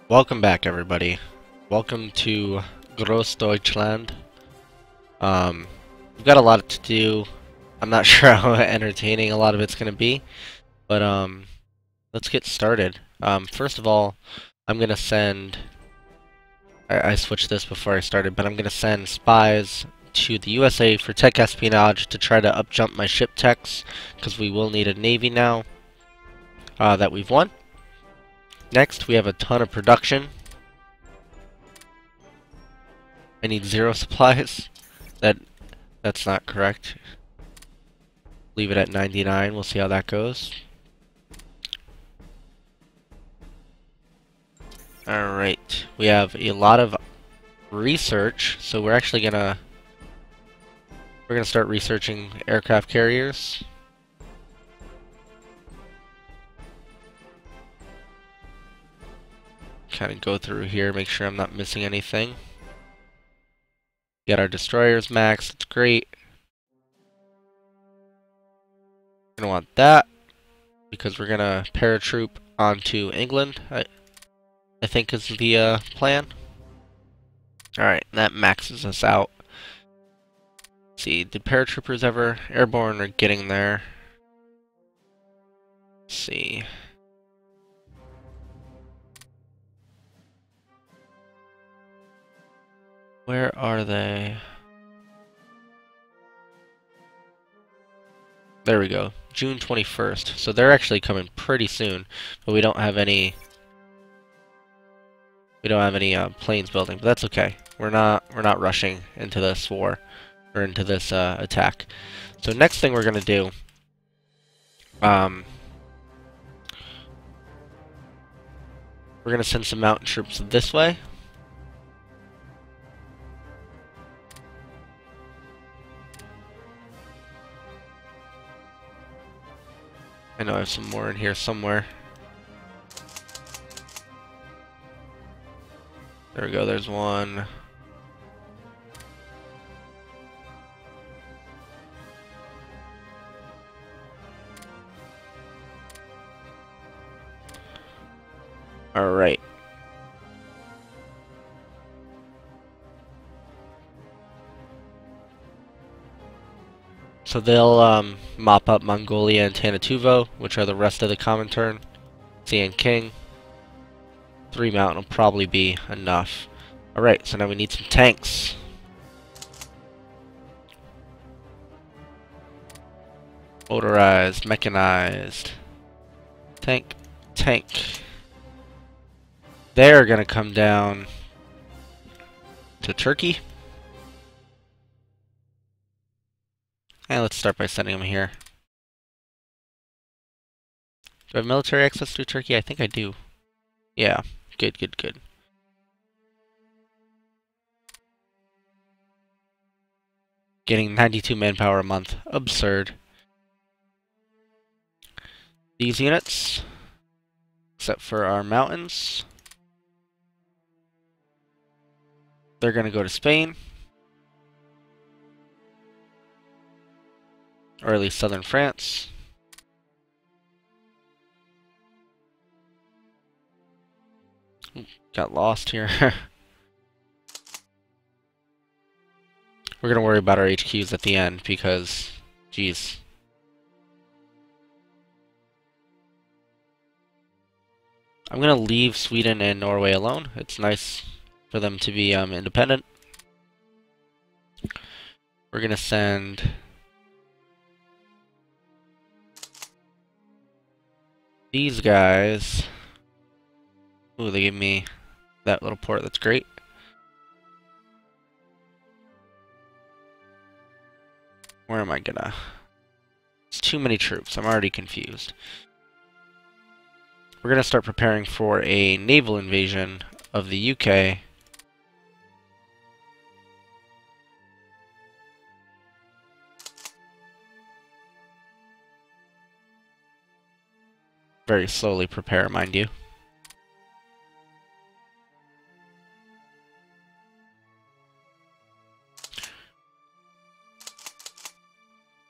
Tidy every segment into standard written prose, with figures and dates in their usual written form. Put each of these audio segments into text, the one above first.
Welcome back, everybody. Welcome to Gross Deutschland. We've got a lot to do. I'm not sure how entertaining a lot of it's gonna be, but let's get started. First of all, I'm gonna send. I switched this before I started, but I'm gonna send spies to the USA for tech espionage to try to upjump my ship techs, because we will need a navy now that we've won. Next, we have a ton of production. I need 0 supplies. That's not correct. Leave it at 99. We'll see how that goes. Alright. We have a lot of research, so we're actually gonna start researching aircraft carriers. Kind of go through here, make sure I'm not missing anything. Get our destroyers max, that's great. We're gonna want that because we're gonna paratroop onto England. I think is the plan. Alright, that maxes us out. Let's see, did paratroopers ever airborne or getting there? Let's see. Where are they? There we go. June 21st. So they're actually coming pretty soon, but we don't have any planes building, but that's okay. We're not rushing into this war or into this attack. So next thing we're gonna do, we're gonna send some mountain troops this way. I know I have some more in here somewhere. There we go, there's one. Alright. So they'll mop up Mongolia and Tanatuvo, which are the rest of the Comintern. Sea King. 3 mountain will probably be enough. Alright, so now we need some tanks. Motorized, mechanized. Tank. They're gonna come down to Turkey. And let's start by sending them here. Do I have military access to Turkey? I think I do. Yeah, good. Getting 92 manpower a month. Absurd. These units, except for our mountains, they're gonna go to Spain. Or at least southern France. Got lost here. We're gonna worry about our HQs at the end because, geez. I'm gonna leave Sweden and Norway alone. It's nice for them to be independent. We're gonna send these guys. Ooh, they gave me that little port. That's great. Where am I gonna? It's too many troops. I'm already confused. We're gonna start preparing for a naval invasion of the UK. Very slowly prepare, mind you.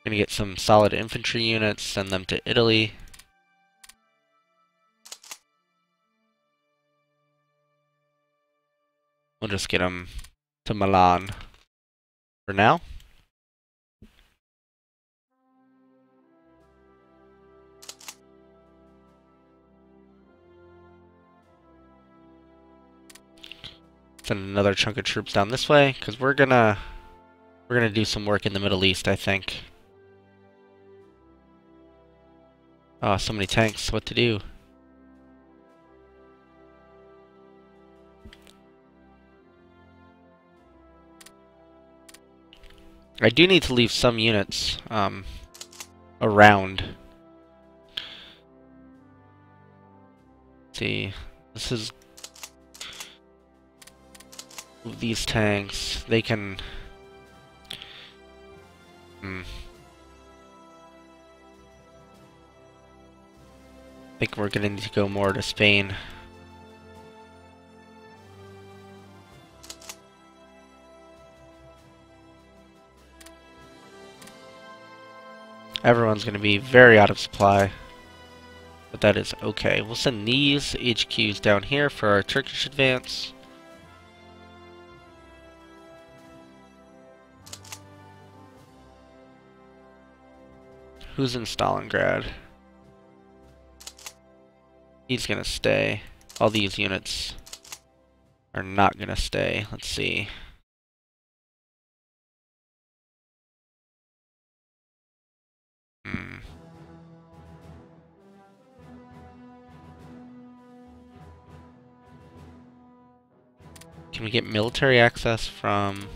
Gonna get some solid infantry units, send them to Italy. We'll just get him to Milan for now. Send another chunk of troops down this way, because we're gonna do some work in the Middle East, I think. Oh, so many tanks. What to do? I do need to leave some units around. Let's see, this is these tanks. They can. I think we're gonna need to go more to Spain. Everyone's gonna be very out of supply, but that is okay. We'll send these HQs down here for our Turkish advance. Who's in Stalingrad? He's gonna stay. All these units are not gonna stay. Let's see. Can we get military access from...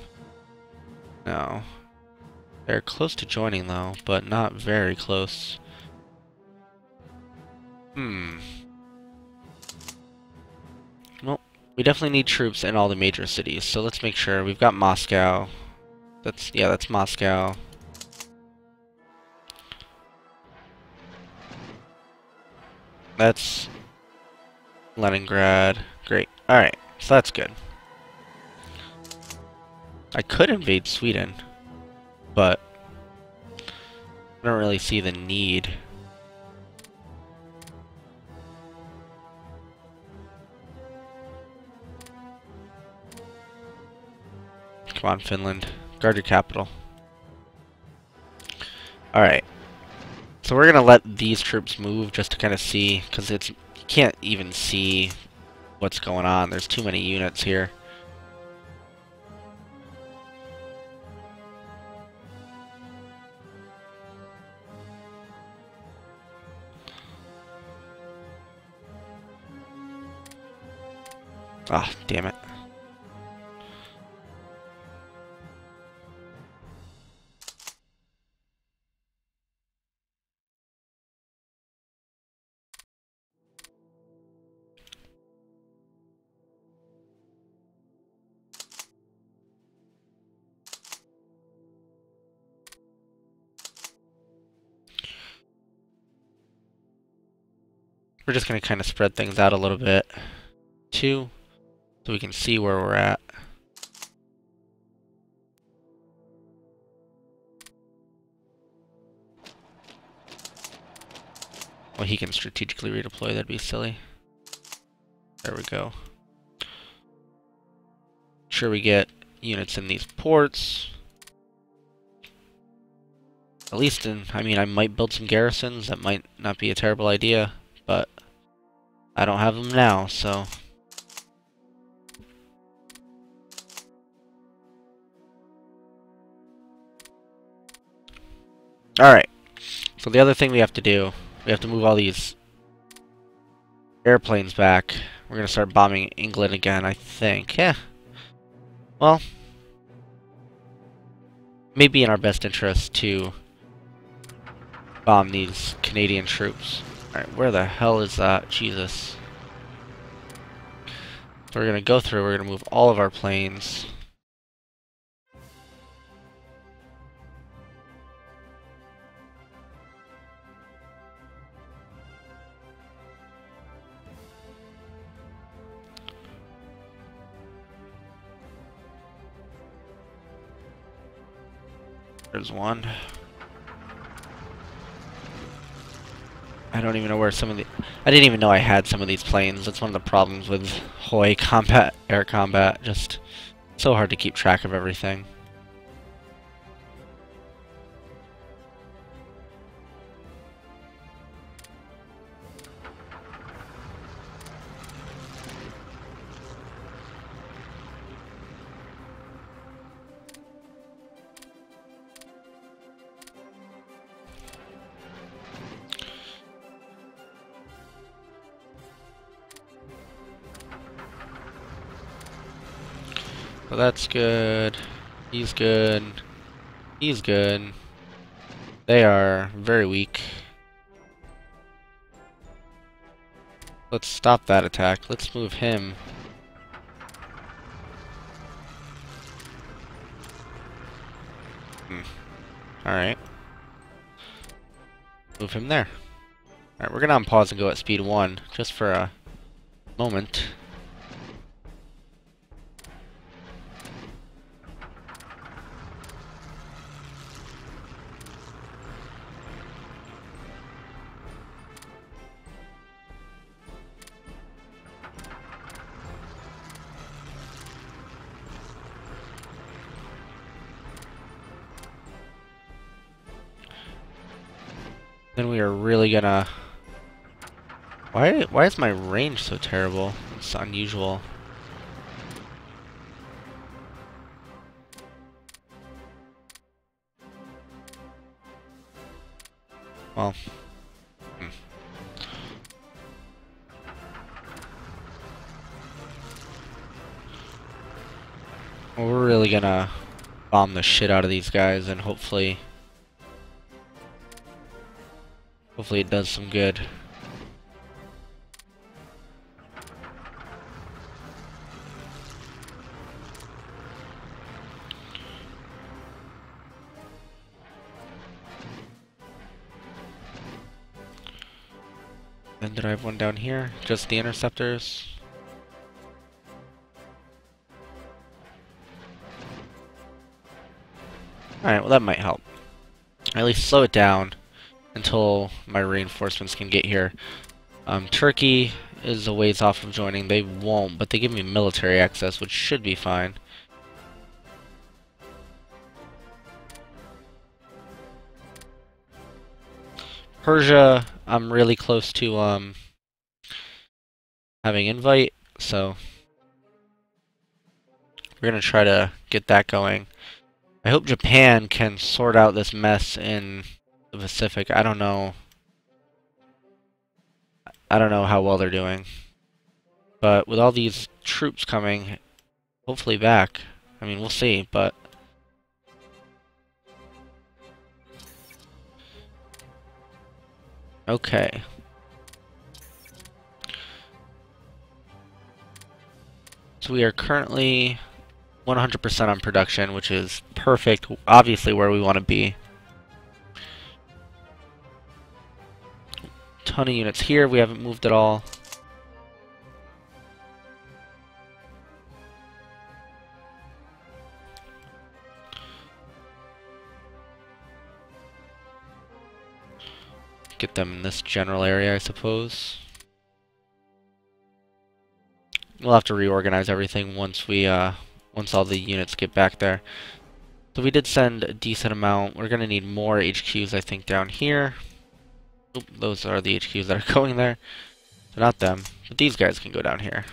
No. They're close to joining, though, but not very close. Well, we definitely need troops in all the major cities, so let's make sure. We've got Moscow. That's Moscow. That's Leningrad. Great. Alright, so that's good. I could invade Sweden, but I don't really see the need. Come on, Finland. Guard your capital. Alright. So we're gonna let these troops move just to kind of see, because you can't even see what's going on. There's too many units here. Ah, damn it. We're just going to kind of spread things out a little bit, too, so we can see where we're at. Well, he can strategically redeploy, that'd be silly. There we go. Sure, we get units in these ports. At least I mean, I might build some garrisons. That might not be a terrible idea, but I don't have them now, so... Alright, so the other thing we have to do, we have to move all these airplanes back. We're going to start bombing England again, I think. Yeah. Well, maybe in our best interest to bomb these Canadian troops. Alright, where the hell is that? Jesus. So we're going to go through, we're going to move all of our planes. There's one. I don't even know where some of the... I didn't even know I had some of these planes. That's one of the problems with Hoi combat, air combat. Just so hard to keep track of everything. So that's good. He's good. He's good. They are very weak. Let's stop that attack. Let's move him. Alright. Move him there. Alright, we're gonna unpause and go at speed 1, just for a moment. Then we are really gonna... Why is my range so terrible? It's unusual. Well... Well, we're really gonna bomb the shit out of these guys and hopefully it does some good. Then did I have one down here? Just the interceptors? Alright, well that might help. At least slow it down until my reinforcements can get here. Turkey is a ways off of joining. They won't, but they give me military access, which should be fine. Persia, I'm really close to having invite, so we're gonna try to get that going. I hope Japan can sort out this mess in the Pacific. I don't know how well they're doing. But with all these troops coming, hopefully back, I mean, we'll see, but... Okay. So we are currently 100% on production, which is perfect, obviously where we want to be. Ton of units here, we haven't moved at all. Get them in this general area, I suppose. We'll have to reorganize everything once we, once all the units get back there. So we did send a decent amount. We're gonna need more HQs, I think, down here. Oop, those are the HQs that are going there. So not them, but these guys can go down here.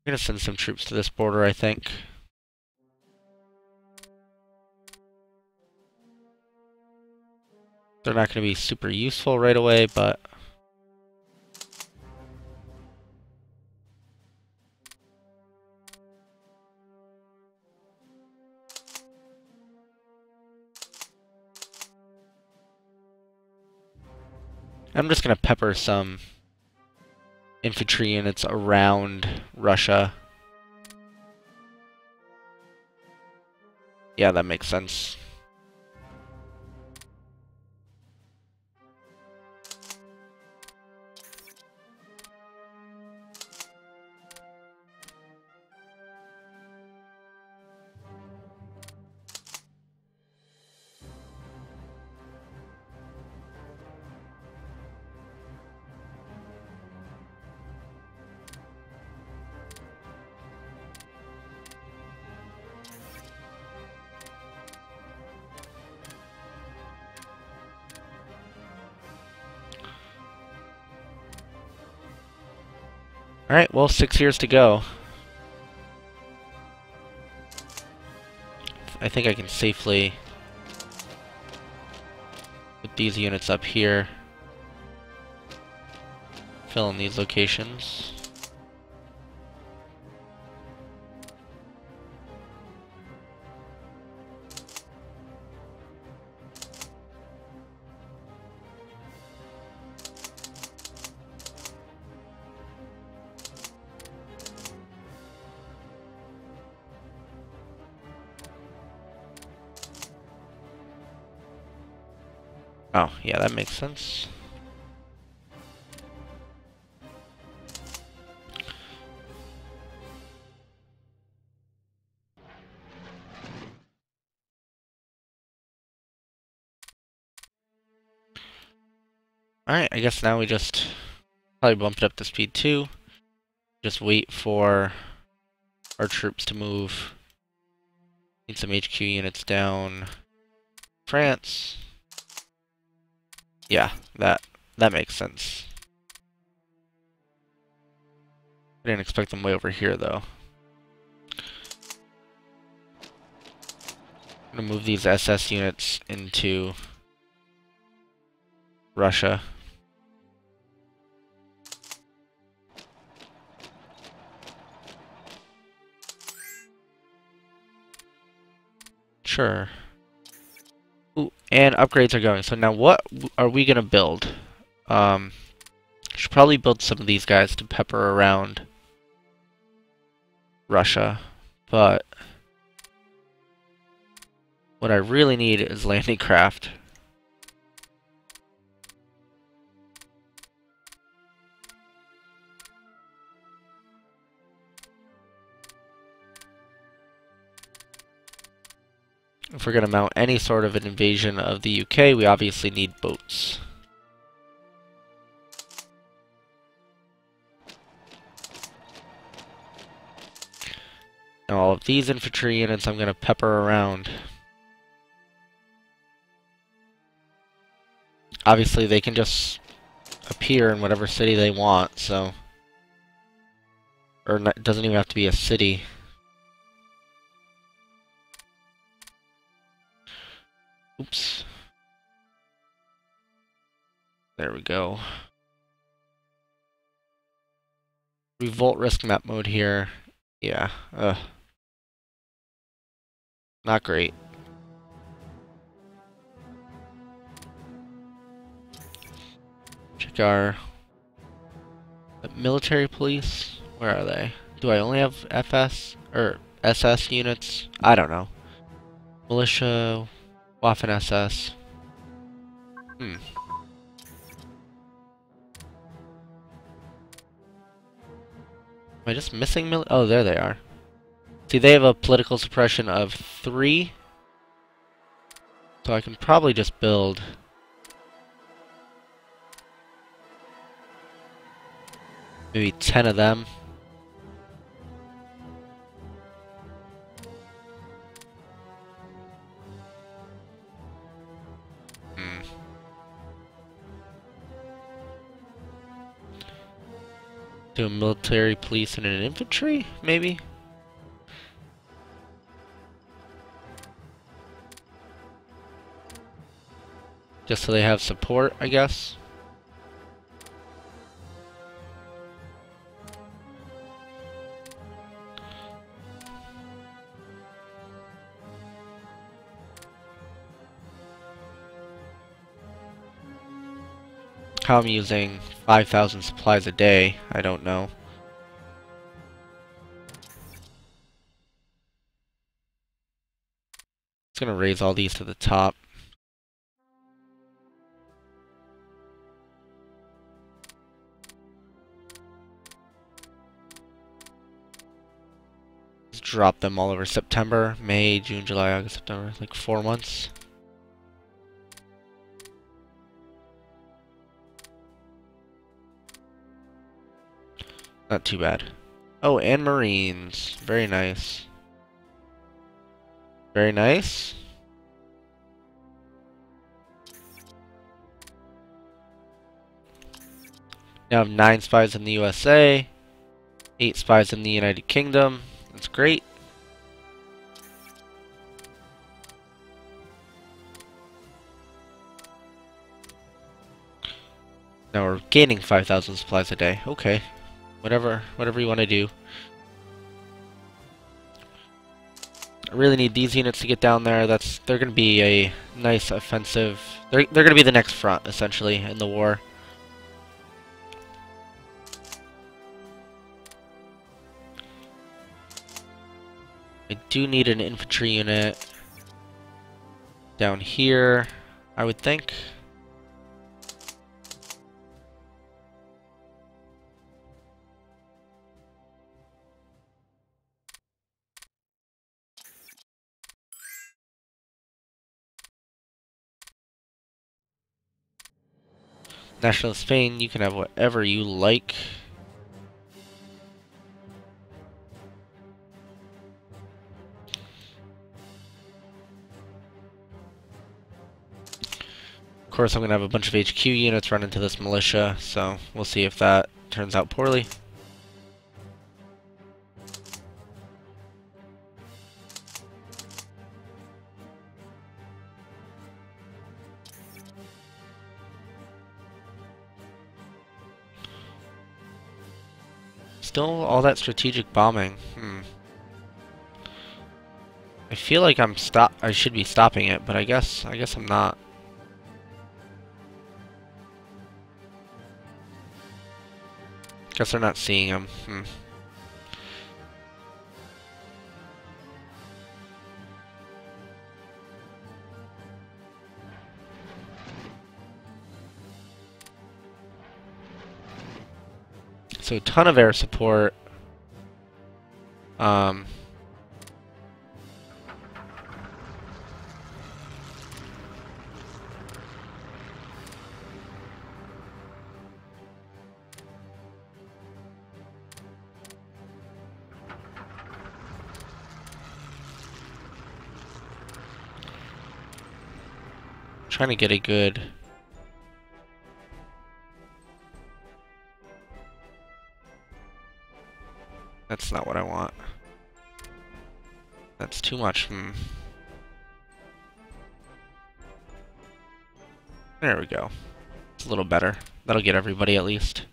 I'm gonna send some troops to this border, I think. They're not gonna be super useful right away, but... I'm just gonna pepper some infantry units around Russia. Yeah, that makes sense. Alright, well, 6 years to go. I think I can safely put these units up here. Fill in these locations. Oh, yeah, that makes sense. Alright, I guess now we just probably bump it up to speed 2. Just wait for our troops to move. Need some HQ units down. France. Yeah, that makes sense. I didn't expect them way over here, though. I'm gonna move these SS units into Russia. Sure. Ooh, and upgrades are going. So now what are we gonna build? Should probably build some of these guys to pepper around Russia, but what I really need is landing craft. If we're gonna mount any sort of an invasion of the UK, we obviously need boats. Now all of these infantry units I'm gonna pepper around. Obviously they can just appear in whatever city they want, so... Or it doesn't even have to be a city. Oops. There we go. Revolt risk map mode here. Yeah, not great. Check our military police. Where are they? Do I only have FS or SS units? I don't know. Militia, Waffen SS. Am I just missing oh, there they are. See, they have a political suppression of 3. So I can probably just build maybe 10 of them. Do a military, police, and an infantry, maybe? Just so they have support, I guess. How I'm using 5,000 supplies a day, I don't know. It's gonna raise all these to the top. Just drop them all over September, May, June, July, August, September, like 4 months. Not too bad. Oh, and Marines. Very nice. Very nice. Now I have 9 spies in the USA. 8 spies in the United Kingdom. That's great. Now we're gaining 5,000 supplies a day. Okay. Whatever you want to do. I really need these units to get down there. They're going to be a nice offensive. They're going to be the next front, essentially, in the war. I do need an infantry unit down here, I would think. National Spain, you can have whatever you like. Of course, I'm going to have a bunch of HQ units run into this militia, so we'll see if that turns out poorly. Still all that strategic bombing. I feel like I should be stopping it, but I guess I'm not. Guess they're not seeing him. So a ton of air support. Trying to get a good. That's not what I want. That's too much. There we go. It's a little better. That'll get everybody at least.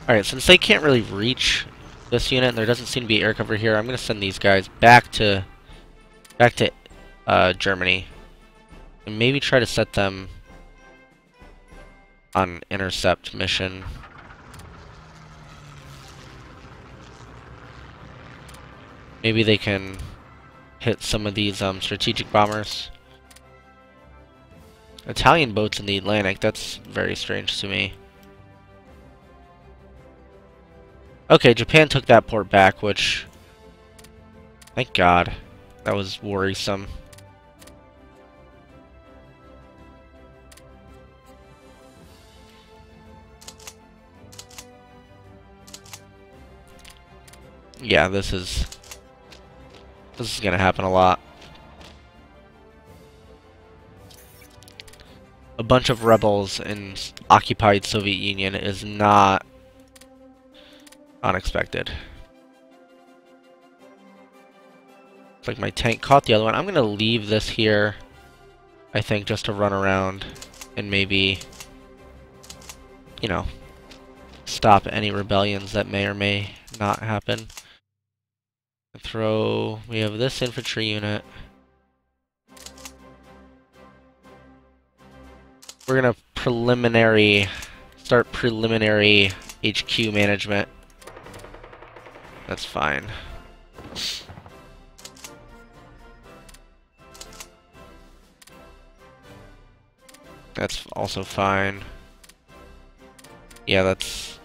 Alright, since they can't really reach this unit and there doesn't seem to be air cover here, I'm going to send these guys back to Germany. And maybe try to set them on an intercept mission. Maybe they can hit some of these strategic bombers. Italian boats in the Atlantic, that's very strange to me. Okay, Japan took that port back, which... Thank God. That was worrisome. Yeah, this is gonna happen a lot. A bunch of rebels in occupied Soviet Union is not unexpected. It's like my tank caught the other one. I'm gonna leave this here, I think, just to run around and maybe, you know, stop any rebellions that may or may not happen. We have this infantry unit. We're gonna start preliminary HQ management. That's fine. That's also fine. Yeah, that's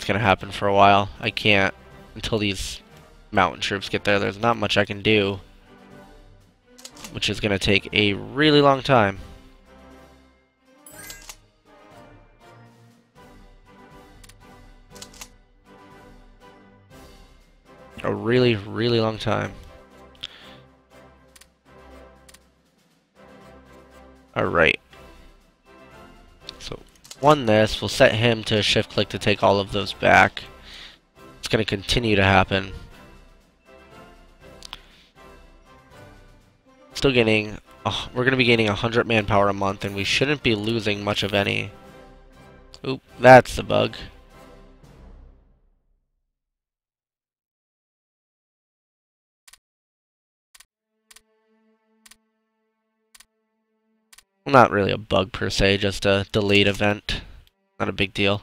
gonna happen for a while. I can't until these mountain troops get there. There's not much I can do, which is gonna take a really long time. a really, really long time. Alright. So, won this. We'll set him to shift click to take all of those back. It's going to continue to happen. Still gaining... Oh, we're going to be gaining 100 manpower a month, and we shouldn't be losing much of any. Oop, that's the bug. Well, not really a bug per se, just a delayed event. Not a big deal.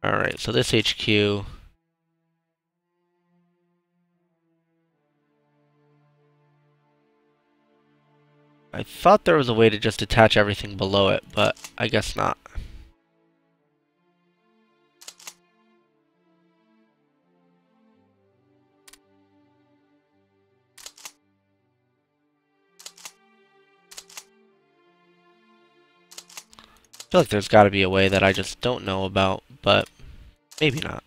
Alright, so this HQ... I thought there was a way to just attach everything below it, but I guess not. I feel like there's got to be a way that I just don't know about, but maybe not.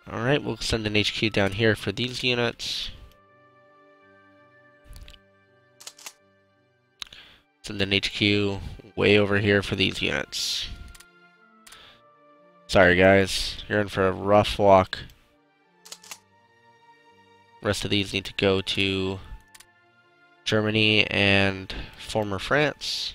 Alright, we'll send an HQ down here for these units. Send an HQ way over here for these units. Sorry guys, you're in for a rough walk. The rest of these need to go to Germany and former France.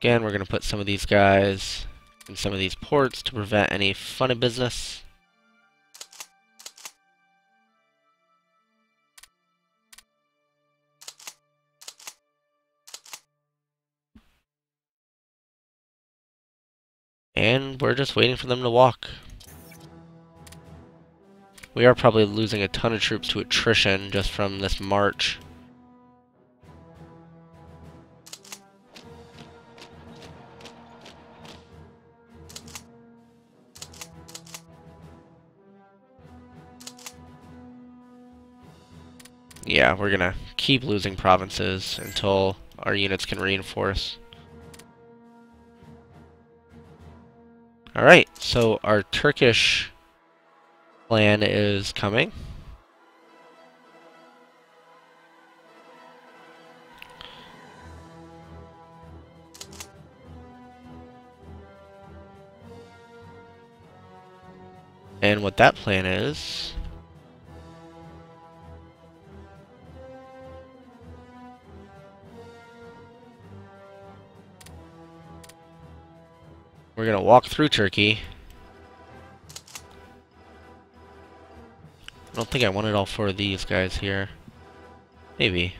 Again, we're going to put some of these guys in some of these ports to prevent any funny business. And we're just waiting for them to walk. We are probably losing a ton of troops to attrition just from this march. Yeah, we're gonna keep losing provinces until our units can reinforce. Alright, so our Turkish plan is coming. And what that plan is... we're gonna walk through Turkey. I don't think I wanted all four of these guys here. Maybe.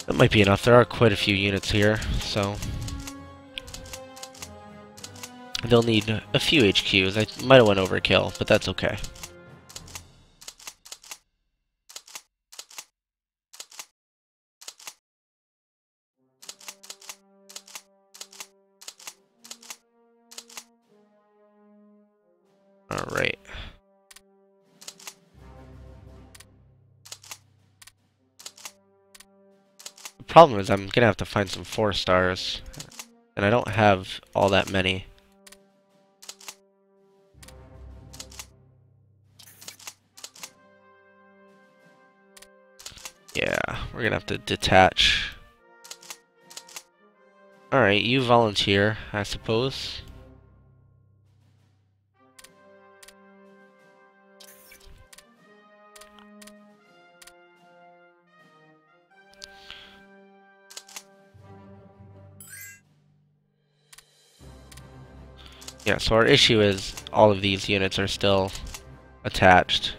That might be enough. There are quite a few units here, so... they'll need a few HQs. I might have went overkill, but that's okay. Alright. The problem is I'm gonna have to find some 4 stars, and I don't have all that many. Yeah, we're gonna have to detach. Alright, you volunteer, I suppose. Yeah, so our issue is all of these units are still attached.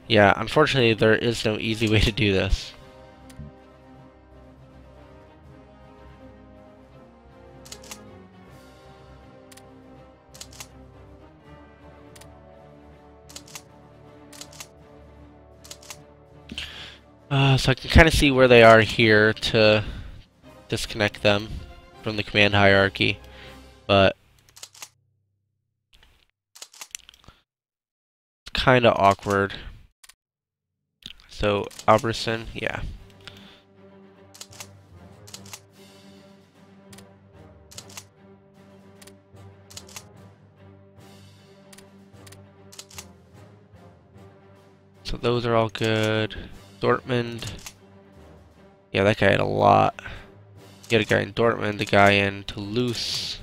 Yeah, unfortunately there is no easy way to do this. So I can kind of see where they are here to disconnect them from the command hierarchy, but it's kind of awkward. So, Alberson, yeah. So those are all good. Dortmund, yeah, that guy had a lot. You had a guy in Dortmund, the guy in Toulouse,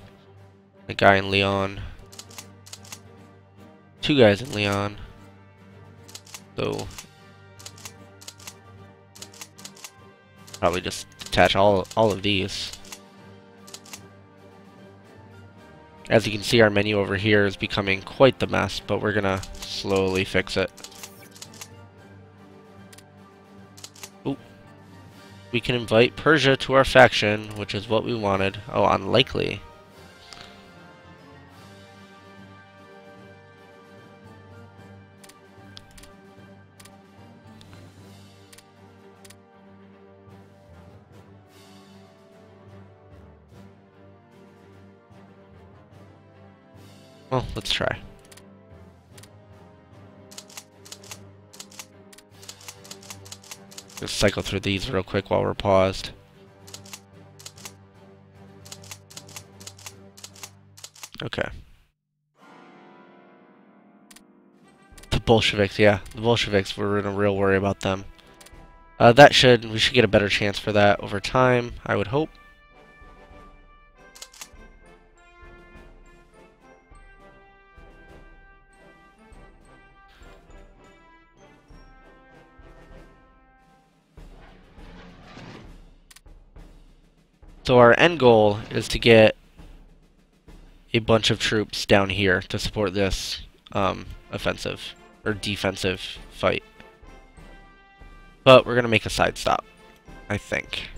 the guy in Lyon. 2 guys in Lyon. So probably just detach all of these. As you can see, our menu over here is becoming quite the mess, but we're gonna slowly fix it. Ooh. We can invite Persia to our faction, which is what we wanted. Oh, unlikely. Well, let's try. Let's cycle through these real quick while we're paused. Okay. The Bolsheviks, yeah. The Bolsheviks, we're in a real worry about them. We should get a better chance for that over time, I would hope. So our end goal is to get a bunch of troops down here to support this offensive or defensive fight. But we're gonna make a side stop, I think.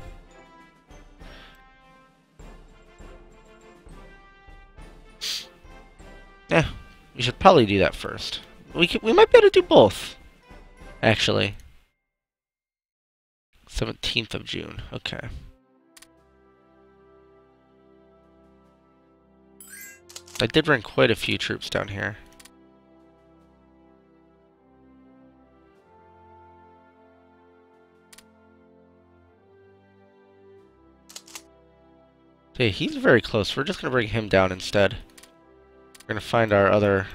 Yeah, we should probably do that first. We might be able to do both, actually. 17th of June. Okay. I did run quite a few troops down here. Okay, he's very close. We're just gonna bring him down instead. We're gonna find our other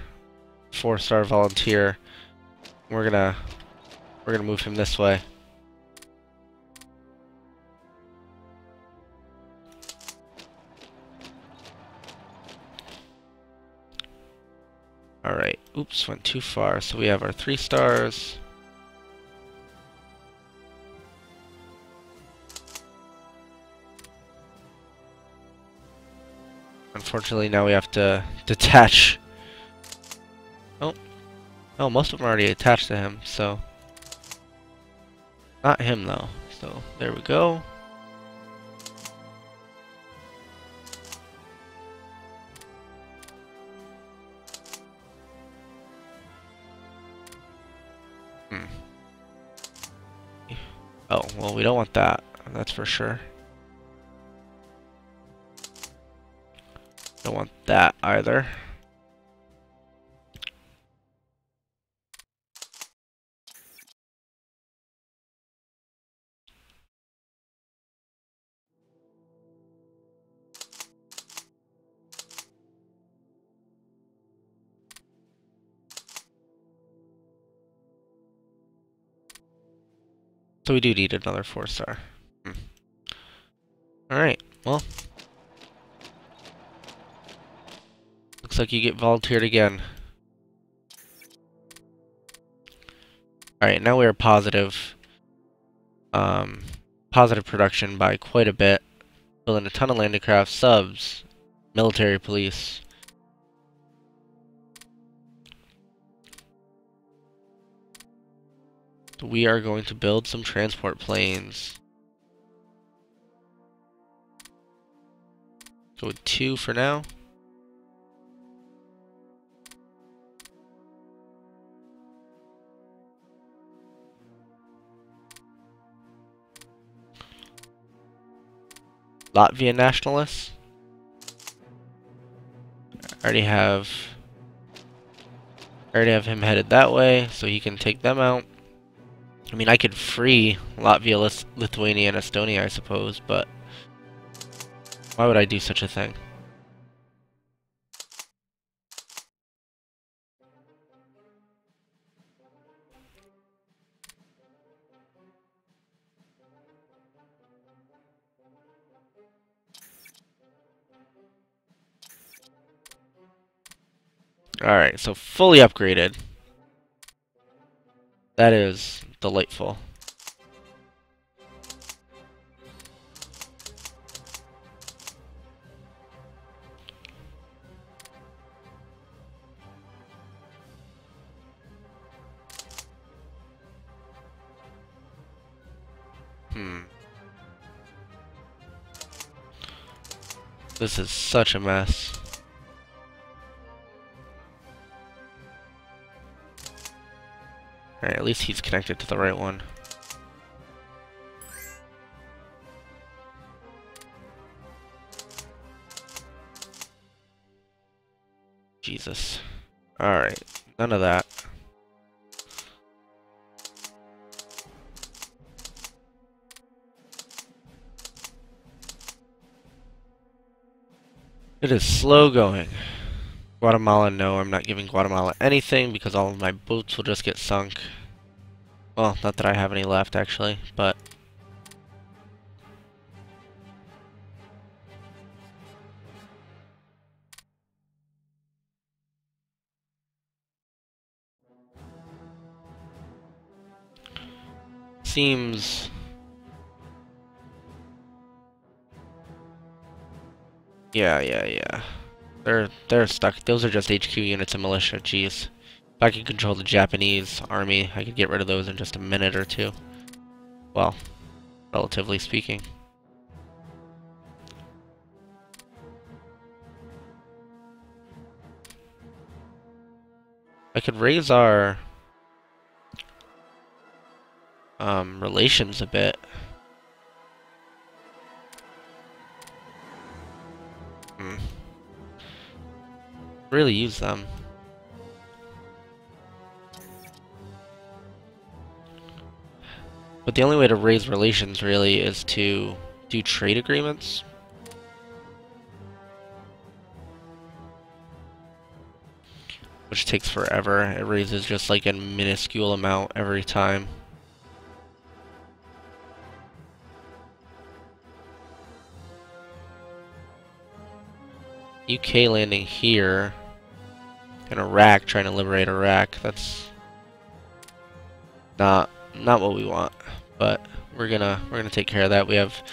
4-star volunteer. We're gonna move him this way. Alright, oops, went too far. So we have our 3 stars. Unfortunately, now we have to detach. Oh, oh, most of them are already attached to him, so. Not him, though. So, there we go. Oh, well, we don't want that. That's for sure. Don't want that either. So we do need another 4-star. Alright, well. Looks like you get volunteered again. Alright, now we are positive. Positive production by quite a bit. Building a ton of landing craft, subs, military police. We are going to build some transport planes. Go with 2 for now. Latvia nationalists. I already have him headed that way, so he can take them out. I mean, I could free Latvia, Lithuania, and Estonia, I suppose, but why would I do such a thing? Alright, so fully upgraded. That is delightful. This is such a mess. Alright, at least he's connected to the right one. Jesus. Alright, none of that. It is slow going. Guatemala, no, I'm not giving Guatemala anything because all of my boats will just get sunk. Well, not that I have any left, actually, but... Seems... Yeah. They're stuck. Those are just HQ units and militia, jeez. If I could control the Japanese army, I could get rid of those in just a minute or two. Well, relatively speaking. I could raise our relations a bit. Really use them. But the only way to raise relations really is to do trade agreements. Which takes forever. It raises just like a minuscule amount every time. UK landing here in Iraq, trying to liberate Iraq. That's not what we want, but we're gonna take care of that. We have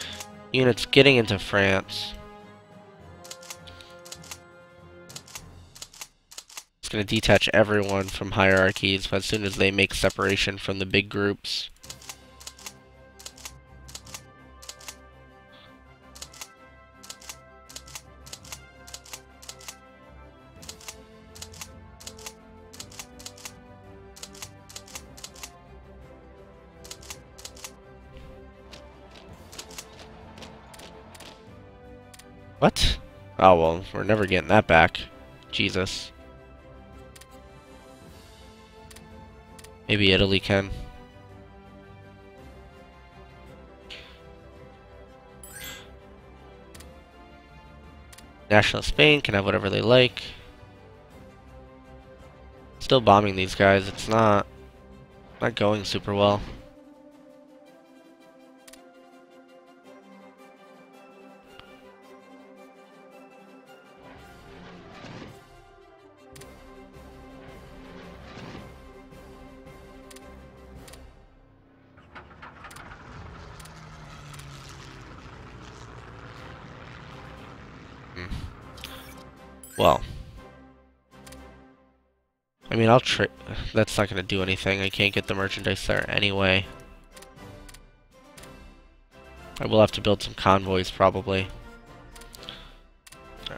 units getting into France. It's gonna detach everyone from hierarchies as soon as they make separation from the big groups. What? Oh, well, we're never getting that back. Jesus. Maybe Italy can. National Spain can have whatever they like. Still bombing these guys. It's not going super well. Well, I I mean, I'll trade. That's not going to do anything. I can't get the merchandise there anyway. I will have to build some convoys, probably.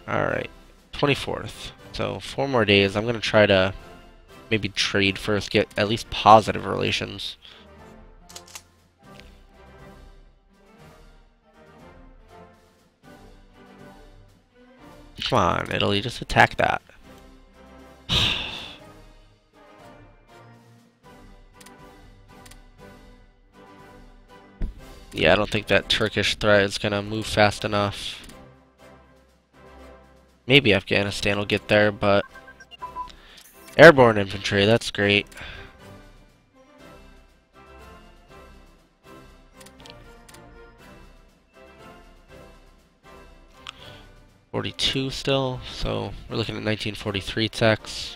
Alright. 24th. So, 4 more days. I'm going to try to maybe trade first, get at least positive relations. Come on, Italy, just attack that. Yeah, I don't think that Turkish threat is gonna move fast enough. Maybe Afghanistan will get there, but... Airborne infantry, that's great. '42 still, so we're looking at 1943 techs.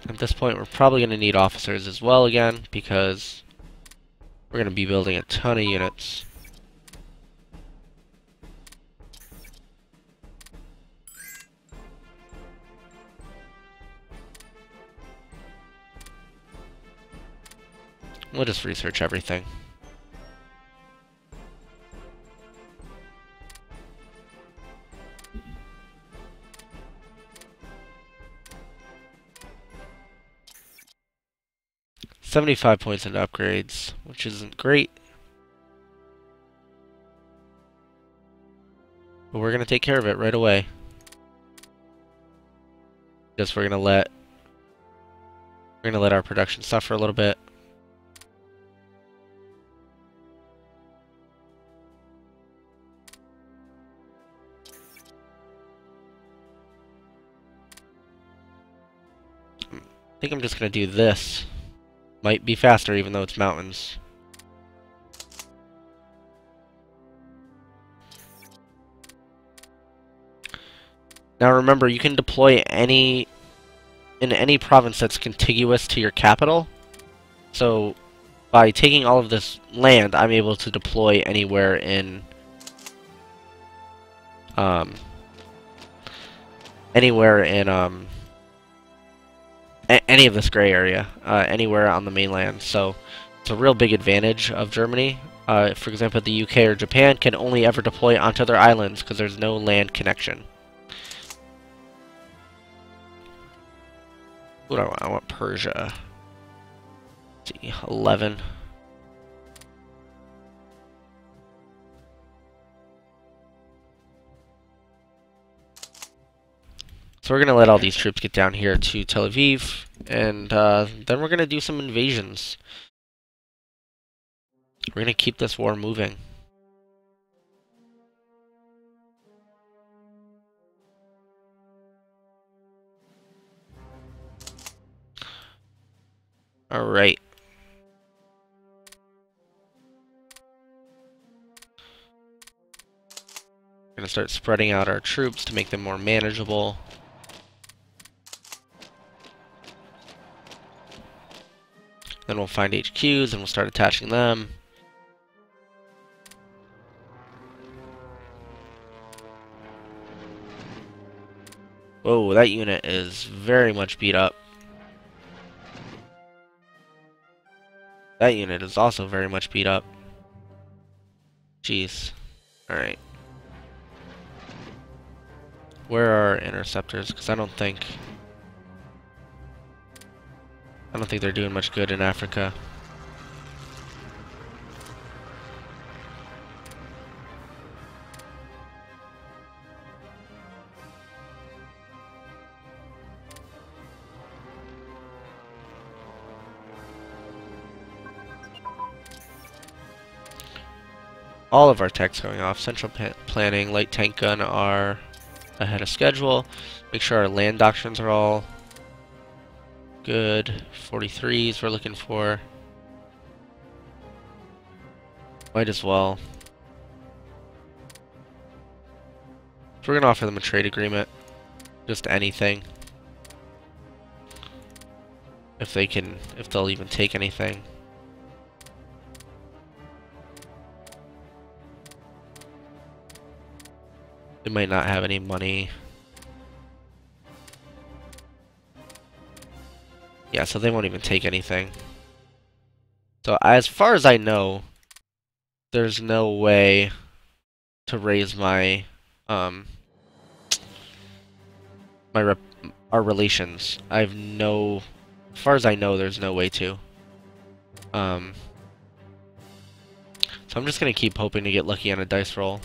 At this point, we're probably going to need officers as well again, because we're going to be building a ton of units. We'll just research everything. $75 points into upgrades, which isn't great. But we're gonna take care of it right away. Just we're gonna let our production suffer a little bit. I think I'm just gonna do this. Might be faster even though it's mountains. Now remember, you can deploy in any province that's contiguous to your capital. So by taking all of this land, I'm able to deploy anywhere in any of this gray area, anywhere on the mainland. So it's a real big advantage of Germany. For example, the UK or Japan can only ever deploy onto their islands because there's no land connection. What do I want? I want Persia. Let's see, 11. So we're going to let all these troops get down here to Tel Aviv, and then we're going to do some invasions. We're going to keep this war moving. Alright. We're going to start spreading out our troops to make them more manageable. Then we'll find HQs and we'll start attaching them. Whoa, that unit is very much beat up. That unit is also very much beat up. Jeez. Alright. Where are our interceptors? Because I don't think they're doing much good in Africa. All of our techs going off. Central planning, light tank gun are ahead of schedule. Make sure our land doctrines are all good. 43s we're looking for. Might as well. So we're gonna offer them a trade agreement. Just anything. If they'll even take anything. They might not have any money. Yeah, so they won't even take anything. So as far as I know, there's no way to raise my our relations. As far as I know, there's no way to. So I'm just gonna keep hoping to get lucky on a dice roll.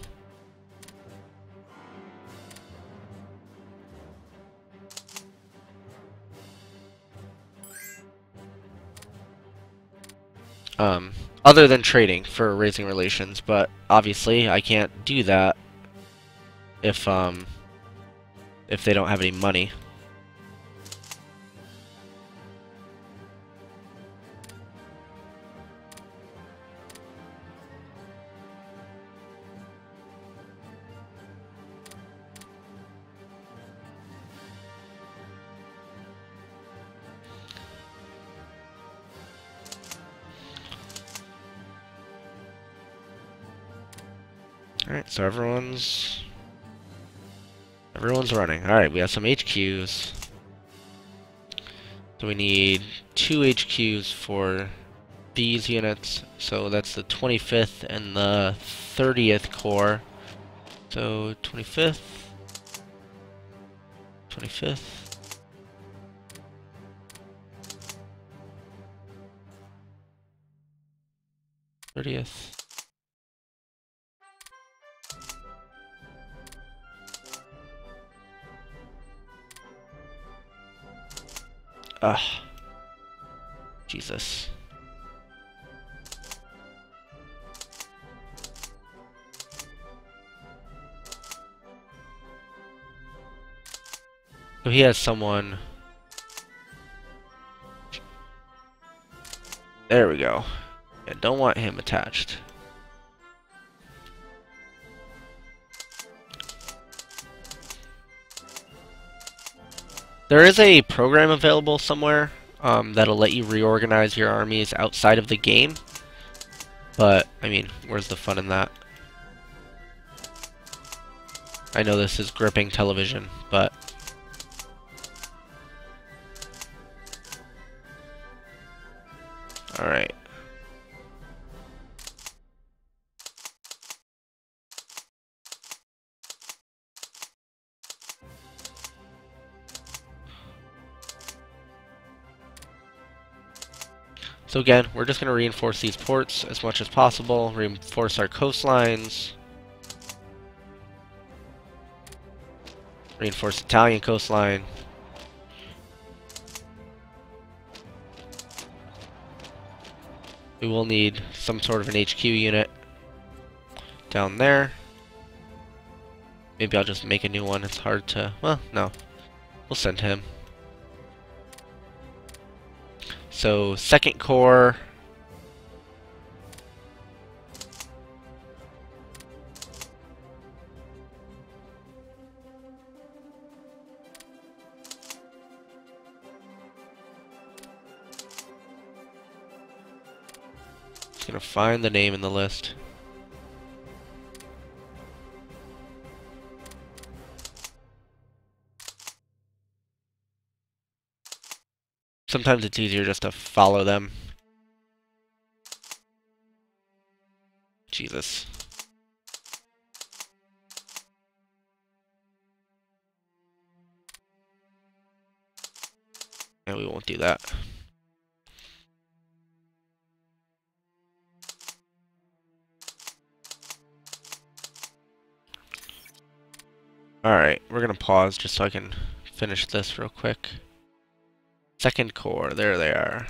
Other than trading for raising relations, but obviously I can't do that if they don't have any money. Alright, so everyone's running. Alright, we have some HQs. So we need 2 HQs for these units. So that's the 25th and the 30th Corps. So 25th, 25th. '30th. Ugh. Jesus. So he has someone. There we go. Yeah, don't want him attached. There is a program available somewhere that'll let you reorganize your armies outside of the game. But, I mean, where's the fun in that? I know this is gripping television, but... Alright. So again, we're just going to reinforce these ports as much as possible, reinforce our coastlines, reinforce Italian coastline. We will need some sort of an HQ unit down there. Maybe I'll just make a new one. It's hard to... Well, no. We'll send him. So, 2nd Corps. Just gonna find the name in the list. Sometimes it's easier just to follow them. Jesus. And we won't do that. Alright, we're gonna pause just so I can finish this real quick. 2nd Corps, there they are.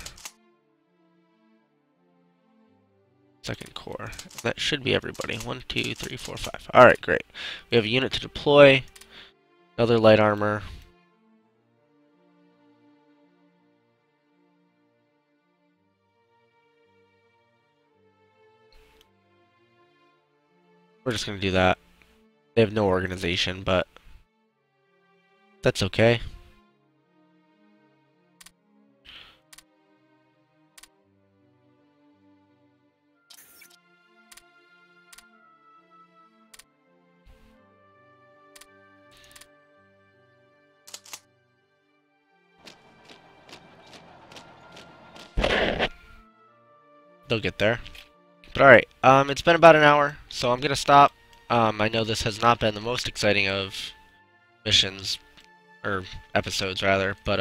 2nd Corps. That should be everybody. 1, 2, 3, 4, 5. Alright, great. We have a unit to deploy. Another light armor. We're just gonna do that. They have no organization, but that's okay. They'll get there. But alright, it's been about an hour, so I'm gonna stop. I know this has not been the most exciting of missions, or episodes rather, but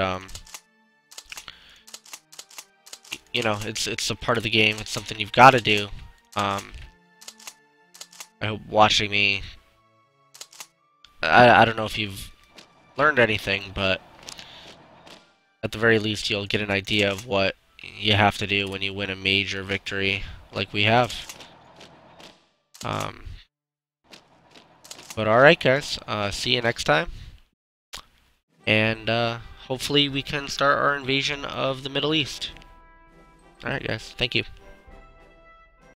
you know, it's a part of the game. It's something you've got to do. I hope watching me. I don't know if you've learned anything, but at the very least, you'll get an idea of what you have to do when you win a major victory like we have. But alright, guys. See you next time. And hopefully we can start our invasion of the Middle East. Alright, guys. Thank you.